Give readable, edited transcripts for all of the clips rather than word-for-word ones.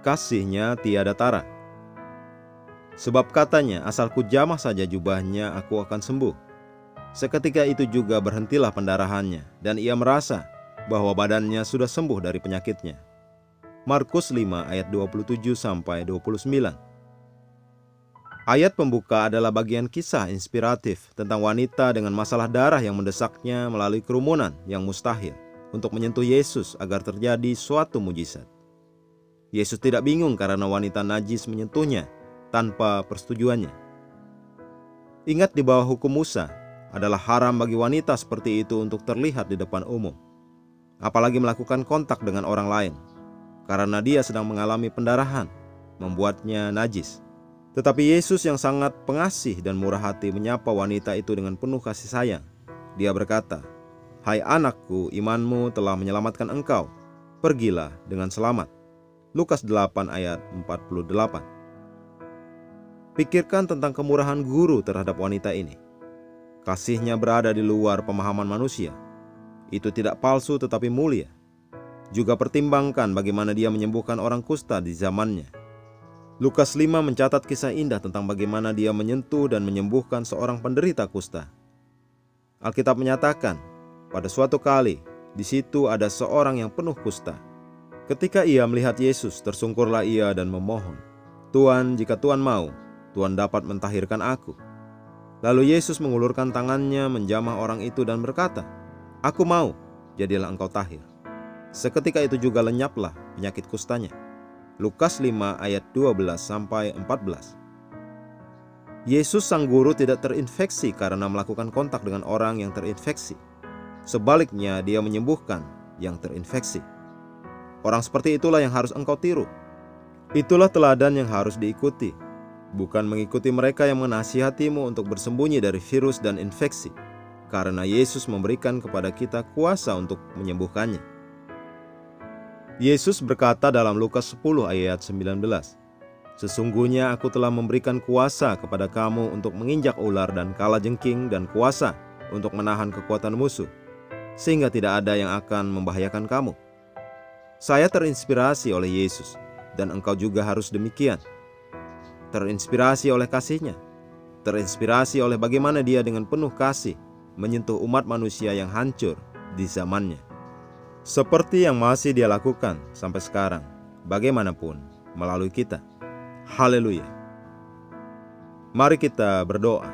kasih-Nya tiada tara. Sebab katanya, asalku jamah saja jubahnya, aku akan sembuh. Seketika itu juga berhentilah pendarahannya, dan ia merasa bahwa badannya sudah sembuh dari penyakitnya. Markus 5 ayat 27-29. Ayat pembuka adalah bagian kisah inspiratif tentang wanita dengan masalah darah yang mendesaknya melalui kerumunan yang mustahil untuk menyentuh Yesus agar terjadi suatu mujizat. Yesus tidak bingung karena wanita najis menyentuhnya tanpa persetujuannya. Ingat, di bawah hukum Musa adalah haram bagi wanita seperti itu untuk terlihat di depan umum, apalagi melakukan kontak dengan orang lain, karena dia sedang mengalami pendarahan, membuatnya najis. Tetapi Yesus yang sangat pengasih dan murah hati menyapa wanita itu dengan penuh kasih sayang. Dia berkata, "Hai anakku, imanmu telah menyelamatkan engkau. Pergilah dengan selamat." Lukas 8 ayat 48. Pikirkan tentang kemurahan guru terhadap wanita ini. Kasihnya berada di luar pemahaman manusia. Itu tidak palsu tetapi mulia. Juga pertimbangkan bagaimana dia menyembuhkan orang kusta di zamannya. Lukas 5 mencatat kisah indah tentang bagaimana dia menyentuh dan menyembuhkan seorang penderita kusta. Alkitab menyatakan, pada suatu kali, di situ ada seorang yang penuh kusta. Ketika ia melihat Yesus, tersungkurlah ia dan memohon, "Tuan, jika Tuan mau, Tuan dapat mentahirkan aku." Lalu Yesus mengulurkan tangannya menjamah orang itu dan berkata, "Aku mau, jadilah engkau tahir." Seketika itu juga lenyaplah penyakit kustanya. Lukas 5 ayat 12-14. Yesus sang guru tidak terinfeksi karena melakukan kontak dengan orang yang terinfeksi. Sebaliknya, dia menyembuhkan yang terinfeksi. Orang seperti itulah yang harus engkau tiru. Itulah teladan yang harus diikuti, bukan mengikuti mereka yang menasihatimu untuk bersembunyi dari virus dan infeksi, karena Yesus memberikan kepada kita kuasa untuk menyembuhkannya. Yesus berkata dalam Lukas 10 ayat 19, "Sesungguhnya aku telah memberikan kuasa kepada kamu untuk menginjak ular dan kalajengking dan kuasa untuk menahan kekuatan musuh, sehingga tidak ada yang akan membahayakan kamu." Saya terinspirasi oleh Yesus, dan engkau juga harus demikian. Terinspirasi oleh kasih-Nya, terinspirasi oleh bagaimana Dia dengan penuh kasih menyentuh umat manusia yang hancur di zamannya. Seperti yang masih Dia lakukan sampai sekarang, bagaimanapun melalui kita. Haleluya. Mari kita berdoa.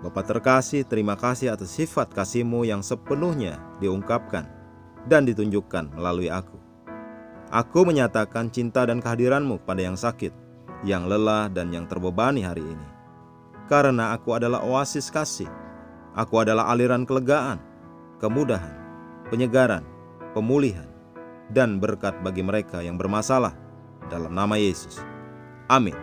Bapa terkasih, terima kasih atas sifat kasih-Mu yang sepenuhnya diungkapkan dan ditunjukkan melalui aku. Aku menyatakan cinta dan kehadiran-Mu pada yang sakit, yang lelah dan yang terbebani hari ini. Karena aku adalah oasis kasih. Aku adalah aliran kelegaan, kemudahan, penyegaran, pemulihan, dan berkat bagi mereka yang bermasalah dalam nama Yesus. Amin.